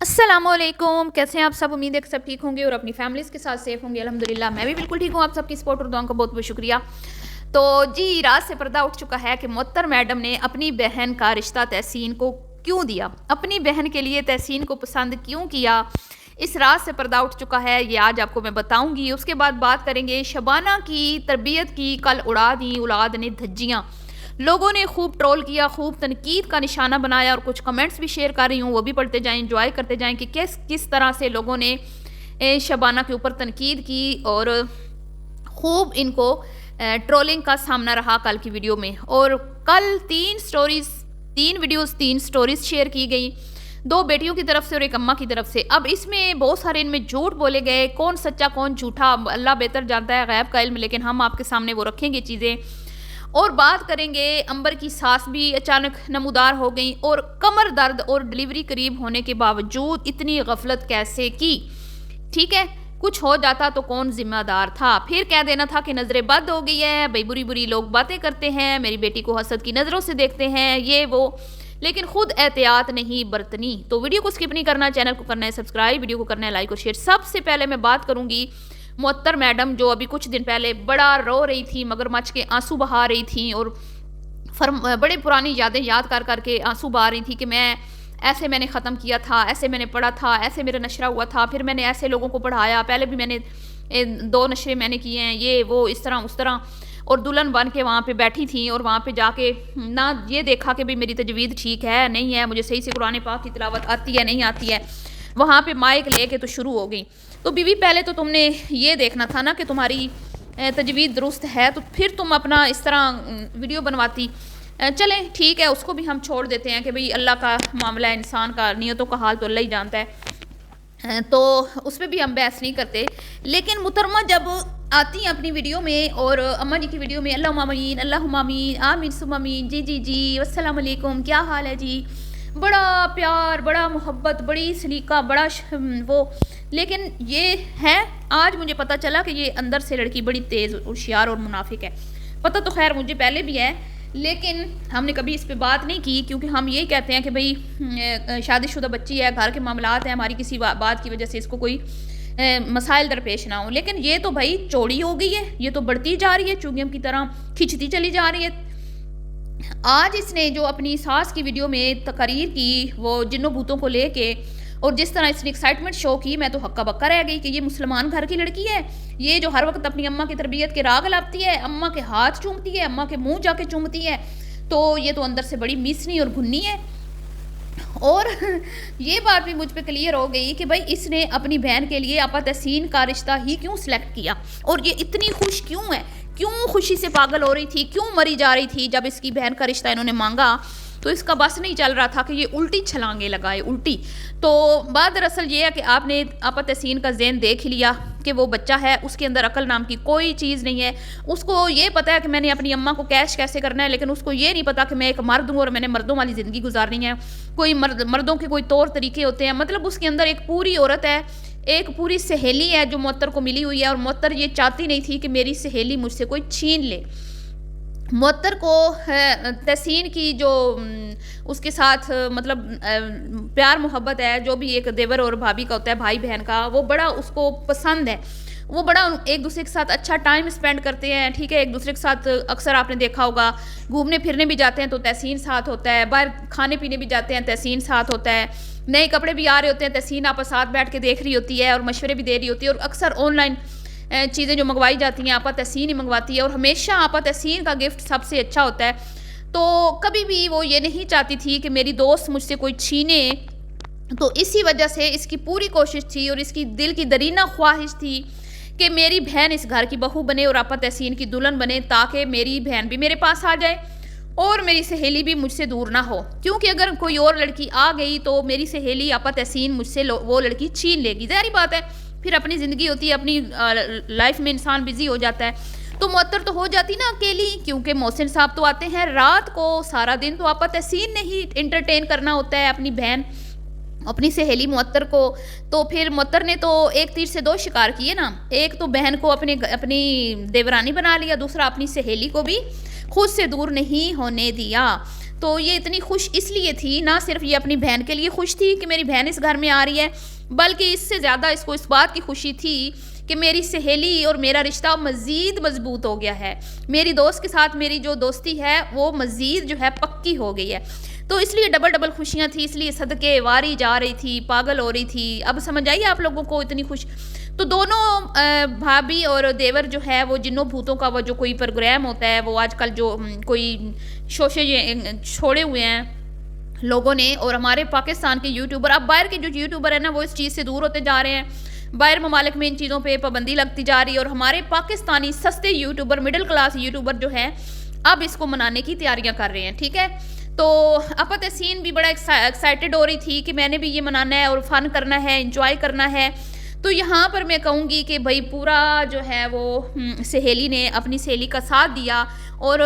السلام علیکم، کیسے ہیں آپ سب؟ امید ہے کہ سب ٹھیک ہوں گے اور اپنی فیملیز کے ساتھ سیف ہوں گے۔ الحمدللہ میں بھی بالکل ٹھیک ہوں۔ آپ سب کی سپورٹ اور دعاؤں کا بہت بہت شکریہ۔ تو جی، رات سے پردہ اٹھ چکا ہے کہ معطر میڈم نے اپنی بہن کا رشتہ تحسین کو کیوں دیا، اپنی بہن کے لیے تحسین کو پسند کیوں کیا، اس رات سے پردہ اٹھ چکا ہے، یہ آج آپ کو میں بتاؤں گی۔ اس کے بعد بات کریں گے شبانہ کی تربیت کی کل اڑا دی اولاد نے دھجیاں، لوگوں نے خوب ٹرول کیا، خوب تنقید کا نشانہ بنایا، اور کچھ کمنٹس بھی شیئر کر رہی ہوں، وہ بھی پڑھتے جائیں، انجوائے کرتے جائیں کہ کس طرح سے لوگوں نے شبانہ کے اوپر تنقید کی اور خوب ان کو ٹرولنگ کا سامنا رہا کل کی ویڈیو میں۔ اور کل تین سٹوریز شیئر کی گئی، 2 بیٹیوں کی طرف سے اور ایک اماں کی طرف سے۔ اب اس میں بہت سارے ان میں جھوٹ بولے گئے، کون سچا کون جھوٹا اللہ بہتر جانتا ہے، غیب کا علم، لیکن ہم آپ کے سامنے وہ رکھیں گے چیزیں۔ اور بات کریں گے امبر کی ساس بھی اچانک نمودار ہو گئیں، اور کمر درد اور ڈلیوری قریب ہونے کے باوجود اتنی غفلت کیسے کی؟ ٹھیک ہے، کچھ ہو جاتا تو کون ذمہ دار تھا؟ پھر کہہ دینا تھا کہ نظریں بد ہو گئی ہے، بھئی بری لوگ باتیں کرتے ہیں، میری بیٹی کو حسد کی نظروں سے دیکھتے ہیں، یہ وہ، لیکن خود احتیاط نہیں برتنی۔ تو ویڈیو کو سکپ نہیں کرنا، چینل کو کرنا ہے سبسکرائب، ویڈیو کو کرنا ہے لائک اور شیئر۔ سب سے پہلے میں بات کروں گی معطر میڈم، جو ابھی کچھ دن پہلے بڑا رو رہی تھی، مگرمچھ کے آنسو بہا رہی تھی، اور بڑے پرانی یادیں یاد کر کے آنسو بہا رہی تھی کہ میں نے ختم کیا تھا، ایسے میں نے پڑھا تھا، ایسے میرا نشرہ ہوا تھا، پھر میں نے ایسے لوگوں کو پڑھایا، پہلے بھی میں نے 2 نشرے میں نے کیے ہیں، یہ وہ اس طرح اس طرح، اور دلہن بن کے وہاں پہ بیٹھی تھیں، اور وہاں پہ جا کے نہ یہ دیکھا کہ میری تجوید ٹھیک ہے نہیں ہے، مجھے صحیح سے قرآن پاک کی تلاوت آتی ہے نہیں آتی ہے، وہاں پہ مائک لے کے تو شروع ہو گئی۔ تو بیوی پہلے تو تم نے یہ دیکھنا تھا نا کہ تمہاری تجوید درست ہے، تو پھر تم اپنا اس طرح ویڈیو بنواتی۔ چلیں ٹھیک ہے، اس کو بھی ہم چھوڑ دیتے ہیں کہ بھئی اللہ کا معاملہ ہے، انسان کا نیتوں کا حال تو اللہ ہی جانتا ہے، تو اس پہ بھی ہم بحث نہیں کرتے۔ لیکن محترمہ جب آتی ہیں اپنی ویڈیو میں اور اماں جی کی ویڈیو میں اللہم آمین اللہم آمین آمین ثم آمین، جی السلام علیکم، کیا حال ہے جی، بڑا پیار، بڑا محبت، بڑی سلیقہ، بڑا وہ، لیکن یہ ہے آج مجھے پتہ چلا کہ یہ اندر سے لڑکی بڑی تیز ہوشیار اور منافق ہے۔ پتہ تو خیر مجھے پہلے بھی ہے، لیکن ہم نے کبھی اس پہ بات نہیں کی، کیونکہ ہم یہی کہتے ہیں کہ بھئی شادی شدہ بچی ہے، گھر کے معاملات ہیں، ہماری کسی بات کی وجہ سے اس کو کوئی مسائل درپیش نہ ہوں، لیکن یہ تو بھائی چوڑی ہو گئی ہے، یہ تو بڑھتی جا رہی ہے، چونگم کی طرح کھچتی چلی جا رہی ہے۔ آج اس نے جو اپنی ساس کی ویڈیو میں تقریر کی، وہ جنوں بھوتوں کو لے کے، اور جس طرح اس نے ایکسائٹمنٹ شو کی، میں تو ہکا بکا رہ گئی کہ یہ مسلمان گھر کی لڑکی ہے، یہ جو ہر وقت اپنی اماں کی تربیت کے راگ لاپتی ہے، اماں کے ہاتھ چومتی ہے، اماں کے منہ جا کے چومتی ہے، تو یہ تو اندر سے بڑی میسنی اور گھنی ہے۔ اور یہ بات بھی مجھ پہ کلیئر ہو گئی کہ بھائی اس نے اپنی بہن کے لیے آپا تحسین کا رشتہ ہی کیوں سلیکٹ کیا، اور یہ اتنی خوش کیوں ہے، کیوں خوشی سے پاگل ہو رہی تھی، کیوں مری جا رہی تھی جب اس کی بہن کا رشتہ انہوں نے مانگا، تو اس کا بس نہیں چل رہا تھا کہ یہ الٹی چھلانگیں لگائے الٹی۔ تو بات دراصل یہ ہے کہ آپ نے آپا تحسین کا ذہن دیکھ لیا کہ وہ بچہ ہے، اس کے اندر عقل نام کی کوئی چیز نہیں ہے، اس کو یہ پتہ ہے کہ میں نے اپنی اماں کو کیش کیسے کرنا ہے، لیکن اس کو یہ نہیں پتا کہ میں ایک مرد ہوں اور میں نے مردوں والی زندگی گزارنی ہے، کوئی مردوں کے کوئی طور طریقے ہوتے ہیں، مطلب اس کے اندر ایک پوری عورت ہے، ایک پوری سہیلی ہے جو معطر کو ملی ہوئی ہے، اور معطر یہ چاہتی نہیں تھی کہ میری سہیلی مجھ سے کوئی چھین لے۔ معطر کو تحسین کی جو اس کے ساتھ مطلب پیار محبت ہے، جو بھی ایک دیور اور بھابھی کا ہوتا ہے، بھائی بہن کا، وہ بڑا اس کو پسند ہے، وہ بڑا ایک دوسرے کے ساتھ اچھا ٹائم سپینڈ کرتے ہیں، ٹھیک ہے، ایک دوسرے کے ساتھ اکثر آپ نے دیکھا ہوگا گھومنے پھرنے بھی جاتے ہیں تو تحسین ساتھ ہوتا ہے، باہر کھانے پینے بھی جاتے ہیں تحسین ساتھ ہوتا ہے، نئے کپڑے بھی آ رہے ہوتے ہیں تحسین آپا ساتھ بیٹھ کے دیکھ رہی ہوتی ہے اور مشورے بھی دے رہی ہوتی ہے، اور اکثر آن لائن چیزیں جو منگوائی جاتی ہیں آپا تحسین ہی منگواتی ہے، اور ہمیشہ آپا تحسین کا گفٹ سب سے اچھا ہوتا ہے۔ تو کبھی بھی وہ یہ نہیں چاہتی تھی کہ میری دوست مجھ سے کوئی چھینے، تو اسی وجہ سے اس کی پوری کوشش تھی اور اس کی دل کی درینہ خواہش تھی کہ میری بہن اس گھر کی بہو بنے اور آپا تحسین کی دلہن بنے، تاکہ میری بہن بھی میرے پاس آ جائے اور میری سہیلی بھی مجھ سے دور نہ ہو، کیونکہ اگر کوئی اور لڑکی آ گئی تو میری سہیلی آپا تحسین مجھ سے وہ لڑکی چھین لے گی، ظاہری بات ہے، پھر اپنی زندگی ہوتی ہے، اپنی لائف میں انسان بزی ہو جاتا ہے، تو معطر تو ہو جاتی نا اکیلی، کیونکہ محسن صاحب تو آتے ہیں رات کو، سارا دن تو آپا تحسین نے ہی انٹرٹین کرنا ہوتا ہے اپنی بہن اپنی سہیلی معطر کو، تو پھر معطر نے تو ایک تیر سے 2 شکار کیے نا، ایک تو بہن کو اپنی دیورانی بنا لیا، دوسرا اپنی سہیلی کو بھی خود سے دور نہیں ہونے دیا۔ تو یہ اتنی خوش اس لیے تھی، نہ صرف یہ اپنی بہن کے لیے خوش تھی کہ میری بہن اس گھر میں آ رہی ہے، بلکہ اس سے زیادہ اس کو اس بات کی خوشی تھی کہ میری سہیلی اور میرا رشتہ مزید مضبوط ہو گیا ہے، میری دوست کے ساتھ میری جو دوستی ہے وہ مزید جو ہے پکی ہو گئی ہے۔ تو اس لیے ڈبل خوشیاں تھیں، اس لیے صدقے واری جا رہی تھی، پاگل ہو رہی تھی۔ اب سمجھ آئیے آپ لوگوں کو اتنی خوش؟ تو دونوں بھابھی اور دیور جو ہے وہ جنوں بھوتوں کا وہ جو کوئی پروگرام ہوتا ہے، وہ آج کل جو کوئی شوشے چھوڑے ہوئے ہیں لوگوں نے، اور ہمارے پاکستان کے یوٹیوبر، اب باہر کے جو یوٹیوبر ہیں نا وہ اس چیز سے دور ہوتے جا رہے ہیں، باہر ممالک میں ان چیزوں پہ پابندی لگتی جا رہی ہے، اور ہمارے پاکستانی سستے یوٹیوبر، مڈل کلاس یوٹیوبر جو ہے اب اس کو منانے کی تیاریاں کر رہے ہیں، ٹھیک ہے۔ تو آپا تحسین بھی بڑا ایکسائٹڈ ہو رہی تھی کہ میں نے بھی یہ منانا ہے اور فن کرنا ہے، انجوائے کرنا ہے۔ تو یہاں پر میں کہوں گی کہ بھائی پورا جو ہے وہ سہیلی نے اپنی سہیلی کا ساتھ دیا اور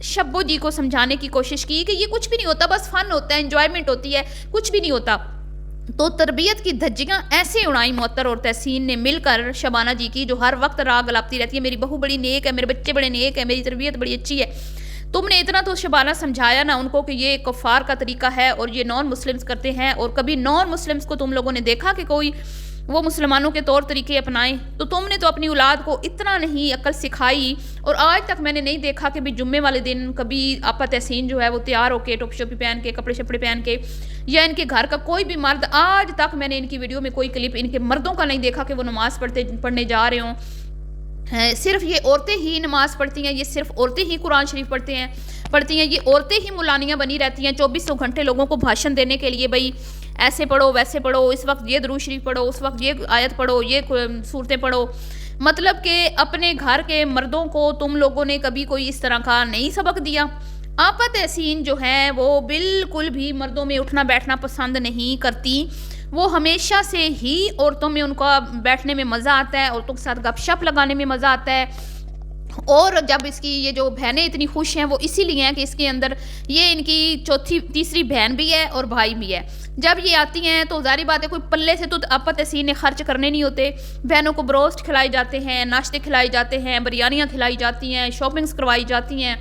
شبو جی کو سمجھانے کی کوشش کی کہ یہ کچھ بھی نہیں ہوتا، بس فن ہوتا ہے، انجوائمنٹ ہوتی ہے، کچھ بھی نہیں ہوتا۔ تو تربیت کی دھجیاں ایسے اڑائیں معطر اور تحسین نے مل کر شبانہ جی کی، جو ہر وقت راگ الاپتی رہتی ہے، میری بہو بڑی نیک ہے، میرے بچے بڑے نیک ہیں، میری تربیت بڑی اچھی ہے۔ تم نے اتنا تو شبانہ سمجھایا نا ان کو کہ یہ کفار کا طریقہ ہے اور یہ نان مسلمز کرتے ہیں، اور کبھی نان مسلمز کو تم لوگوں نے دیکھا کہ کوئی وہ مسلمانوں کے طور طریقے اپنائیں؟ تو تم نے تو اپنی اولاد کو اتنا نہیں عقل سکھائی، اور آج تک میں نے نہیں دیکھا کہ بھی جمعے والے دن کبھی آپا تحسین جو ہے وہ تیار ہو کے ٹوپی شوپی پہن کے کپڑے شپڑے پہن کے، یا ان کے گھر کا کوئی بھی مرد، آج تک میں نے ان کی ویڈیو میں کوئی کلپ ان کے مردوں کا نہیں دیکھا کہ وہ نماز پڑھنے جا رہے ہوں۔ صرف یہ عورتیں ہی نماز پڑھتی ہیں، یہ صرف عورتیں ہی قرآن شریف پڑھتی ہیں، یہ عورتیں ہی مولانیاں بنی رہتی ہیں 24 گھنٹے لوگوں کو بھاشن دینے کے لیے، بھائی ایسے پڑھو ویسے پڑھو، اس وقت یہ درود شریف پڑھو، اس وقت یہ آیت پڑھو، یہ صورتیں پڑھو۔ مطلب کہ اپنے گھر کے مردوں کو تم لوگوں نے کبھی کوئی اس طرح کا نہیں سبق دیا۔ آپا تحسین جو ہے وہ بالکل بھی مردوں میں اٹھنا بیٹھنا پسند نہیں کرتی، وہ ہمیشہ سے ہی عورتوں میں ان کا بیٹھنے میں مزہ آتا ہے، عورتوں کے ساتھ گپ شپ لگانے میں مزہ آتا ہے۔ اور جب اس کی یہ جو بہنیں اتنی خوش ہیں وہ اسی لیے ہیں کہ اس کے اندر یہ ان کی تیسری بہن بھی ہے اور بھائی بھی ہے۔ جب یہ آتی ہیں تو ظاہری بات ہے کوئی پلے سے تو آپا تحسین نے خرچ کرنے نہیں ہوتے، بہنوں کو بروسٹ کھلائے جاتے ہیں، ناشتے کھلائے جاتے ہیں، بریانیاں کھلائی جاتی ہیں، شاپنگز کروائی جاتی ہیں،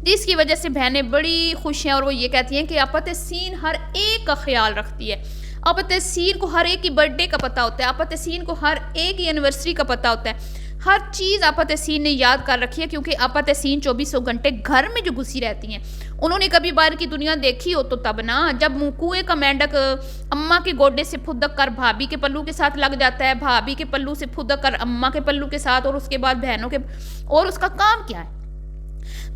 جس کی وجہ سے بہنیں بڑی خوش ہیں، اور وہ یہ کہتی ہیں کہ آپا تحسین ہر ایک کا خیال رکھتی ہے، آپا تحسین کو ہر ایک کی برتھ ڈے کا پتہ ہوتا ہے، آپا تحسین کو ہر ایک کی اینیورسری کا پتہ ہوتا ہے، ہر چیز آپا تحسین نے یاد کر رکھی ہے، کیونکہ آپا تحسین 24 گھنٹے گھر میں جو گھسی رہتی ہیں، انہوں نے کبھی باہر کی دنیا دیکھی ہو تو تب نا، جب کنویں کا مینڈک اماں کے گوڈے سے پھدک کر بھابھی کے پلو کے ساتھ لگ جاتا ہے، بھابھی کے پلو سے پھدک کر اماں کے پلو کے ساتھ، اور اس کے بعد بہنوں کے، اور اس کا کام کیا ہے؟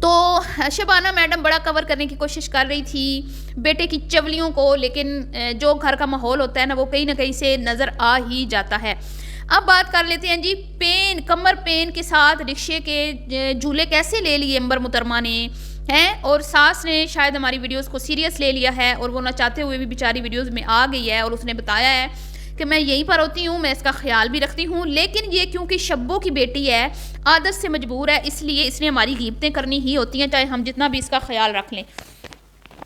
تو شبانہ میڈم بڑا کور کرنے کی کوشش کر رہی تھی بیٹے کی چولیوں کو، لیکن جو گھر کا ماحول ہوتا ہے نا وہ کہیں نہ کہیں سے نظر آ ہی جاتا ہے۔ اب بات کر لیتے ہیں جی کمر پین کے ساتھ رکشے کے جھولے کیسے لے لیے امبر محترمہ نے ہیں، اور ساس نے شاید ہماری ویڈیوز کو سیریس لے لیا ہے، اور وہ نہ چاہتے ہوئے بھی بیچاری ویڈیوز میں آ گئی ہے، اور اس نے بتایا ہے کہ میں یہیں پر ہوتی ہوں، میں اس کا خیال بھی رکھتی ہوں، لیکن یہ کیونکہ شبو کی بیٹی ہے، عادت سے مجبور ہے، اس لیے اس نے ہماری غیبتیں کرنی ہی ہوتی ہیں، چاہے ہم جتنا بھی اس کا خیال رکھ لیں۔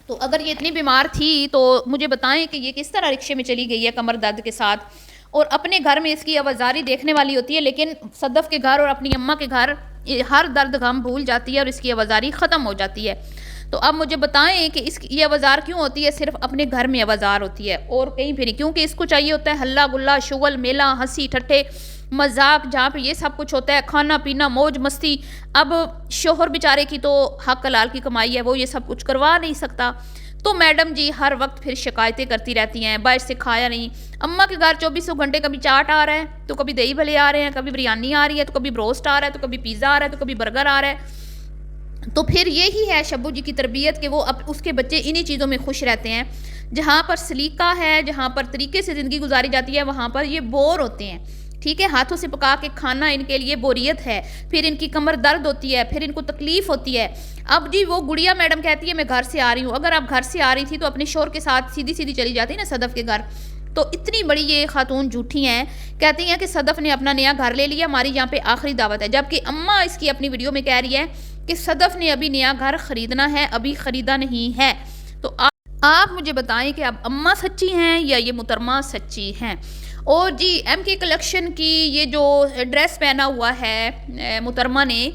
تو اگر یہ اتنی بیمار تھی تو مجھے بتائیں کہ یہ کس طرح رکشے میں چلی گئی ہے کمر درد کے ساتھ، اور اپنے گھر میں اس کی آوازاری دیکھنے والی ہوتی ہے، لیکن صدف کے گھر اور اپنی اماں کے گھر ہر درد غم بھول جاتی ہے اور اس کی آوازاری ختم ہو جاتی ہے۔ تو اب مجھے بتائیں کہ اس کی یہ آوازار کیوں ہوتی ہے؟ صرف اپنے گھر میں آوازار ہوتی ہے اور کہیں پہ نہیں، کیونکہ اس کو چاہیے ہوتا ہے ہلا گلا، شغل میلہ، ہنسی ٹھٹھے مذاق، جہاں پہ یہ سب کچھ ہوتا ہے، کھانا پینا موج مستی۔ اب شوہر بیچارے کی تو حق حلال کی کمائی ہے، وہ یہ سب کچھ کروا نہیں سکتا، تو میڈم جی ہر وقت پھر شکایتیں کرتی رہتی ہیں، باہر سے کھایا نہیں، اماں کے گھر 24 گھنٹے کبھی چاٹ آ رہا ہے تو کبھی دہی بھلے آ رہے ہیں، کبھی بریانی آ رہی ہے تو کبھی بروسٹ آ رہا ہے تو کبھی پیزا آ رہا ہے تو کبھی برگر آ رہا ہے۔ تو پھر یہی ہے شبو جی کی تربیت کہ وہ اب اس کے بچے انہی چیزوں میں خوش رہتے ہیں، جہاں پر سلیقہ ہے، جہاں پر طریقے سے زندگی گزاری جاتی ہے، وہاں پر یہ بور ہوتے ہیں، ٹھیک ہے، ہاتھوں سے پکا کے کھانا ان کے لیے بوریت ہے، پھر ان کی کمر درد ہوتی ہے، پھر ان کو تکلیف ہوتی ہے۔ اب جی وہ گڑیا میڈم کہتی ہے میں گھر سے آ رہی ہوں، اگر آپ گھر سے آ رہی تھی تو اپنے شوہر کے ساتھ سیدھی سیدھی چلی جاتی نا صدف کے گھر۔ تو اتنی بڑی یہ خاتون جھوٹی ہیں، کہتی ہیں کہ صدف نے اپنا نیا گھر لے لیا، ہماری یہاں پہ آخری دعوت ہے، جبکہ اماں اس کی اپنی ویڈیو میں کہہ رہی ہے کہ صدف نے ابھی نیا گھر خریدنا ہے، ابھی خریدا نہیں ہے۔ تو آپ مجھے بتائیں کہ اب اماں سچی ہیں یا یہ محترمہ سچی ہیں؟ اور جی ایم کے کلیکشن کی یہ جو ڈریس پہنا ہوا ہے محترمہ نے،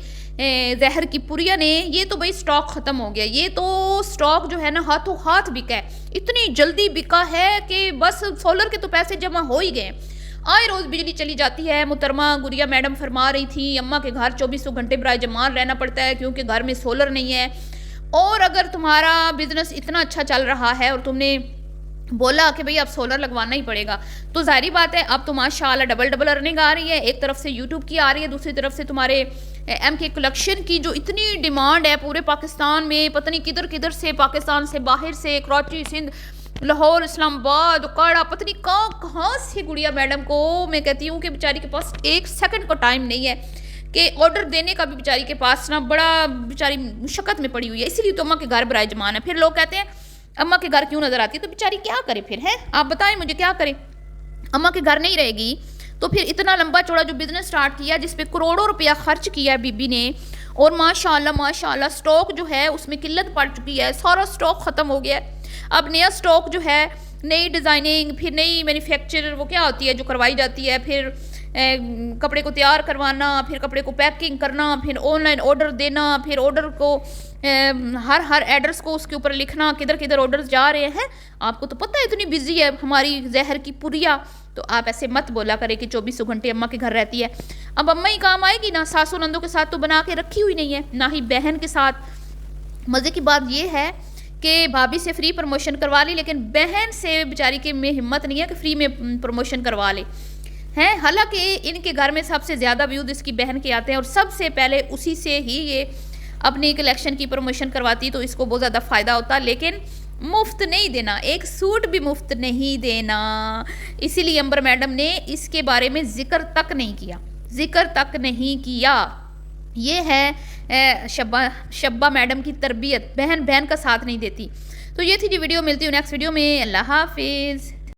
زہر کی پوریا نے، یہ تو بھائی سٹاک ختم ہو گیا، یہ تو سٹاک جو ہے نا ہاتھوں ہاتھ بکا ہے، اتنی جلدی بکا ہے کہ بس سولر کے تو پیسے جمع ہو ہی گئے۔ آئے روز بجلی چلی جاتی ہے۔ محترمہ گڑیا میڈم فرما رہی تھی اماں کے گھر 24 گھنٹے برائے جمان رہنا پڑتا ہے کیونکہ گھر میں سولر نہیں ہے، اور اگر تمہارا بزنس اتنا اچھا چل رہا ہے اور تم نے بولا کہ بھئی اب سولر لگوانا ہی پڑے گا، تو ظاہری بات ہے اب تو ماشاءاللہ ڈبل ارننگ آ رہی ہے، ایک طرف سے یوٹیوب کی آ رہی ہے، دوسری طرف سے تمہارے ایم کے کلیکشن کی جو اتنی ڈیمانڈ ہے پورے پاکستان میں، پتہ نہیں کدھر کدھر سے، پاکستان سے باہر سے، کراچی، سندھ، لاہور، اسلام آباد، اکاڑا، پتہ نہیں کہاں سے گڑیا میڈم کو میں کہتی ہوں کہ بیچاری کے پاس ایک سیکنڈ کا ٹائم نہیں ہے کہ آرڈر دینے کا بھی بیچاری کے پاس نا بڑا بیچاری مشقت میں پڑی ہوئی ہے، اسی لیے تو اماں کے گھر برائے جمان ہے۔ پھر لوگ کہتے ہیں اماں کے گھر کیوں نظر آتی ہے، تو بیچاری کیا کرے پھر، ہے آپ بتائیں مجھے کیا کرے، اماں کے گھر نہیں رہے گی تو پھر اتنا لمبا چوڑا جو بزنس سٹارٹ کیا جس پہ کروڑوں روپیہ خرچ کیا بی بی نے، اور ماشاءاللہ سٹاک جو ہے اس میں قلت پڑ چکی ہے، سارا سٹاک ختم ہو گیا ہے۔ اب نیا سٹاک جو ہے، نئی ڈیزائننگ، پھر نئی مینوفیکچر وہ کیا ہوتی ہے جو کروائی جاتی ہے، پھر کپڑے کو تیار کروانا، پھر کپڑے کو پیکنگ کرنا، پھر آن لائن آرڈر دینا، پھر آرڈر کو ہر ایڈریس کو اس کے اوپر لکھنا کدھر کدھر آرڈرز جا رہے ہیں۔ آپ کو تو پتہ ہے اتنی بزی ہے ہماری زہر کی پوریا، تو آپ ایسے مت بولا کرے کہ 24 گھنٹے اماں کے گھر رہتی ہے۔ اب اماں ہی کام آئے گی نا، ساسو نندوں کے ساتھ تو بنا کے رکھی ہوئی نہیں ہے، نہ ہی بہن کے ساتھ۔ مزے کی بات یہ ہے کہ بھابھی سے فری پروموشن کروا لی، لیکن بہن سے بیچاری کے میں ہمت نہیں ہے کہ فری میں پروموشن کروا لے ہیں، حالانکہ ان کے گھر میں سب سے زیادہ ویوز اس کی بہن کے آتے ہیں اور سب سے پہلے اسی سے ہی یہ اپنی کلیکشن کی پروموشن کرواتی تو اس کو بہت زیادہ فائدہ ہوتا، لیکن مفت نہیں دینا، ایک سوٹ بھی مفت نہیں دینا، اسی لیے امبر میڈم نے اس کے بارے میں ذکر تک نہیں کیا۔ یہ ہے شبہ میڈم کی تربیت، بہن کا ساتھ نہیں دیتی۔ تو یہ تھی جی ویڈیو، ملتی ہوں نیکسٹ ویڈیو میں، اللہ حافظ۔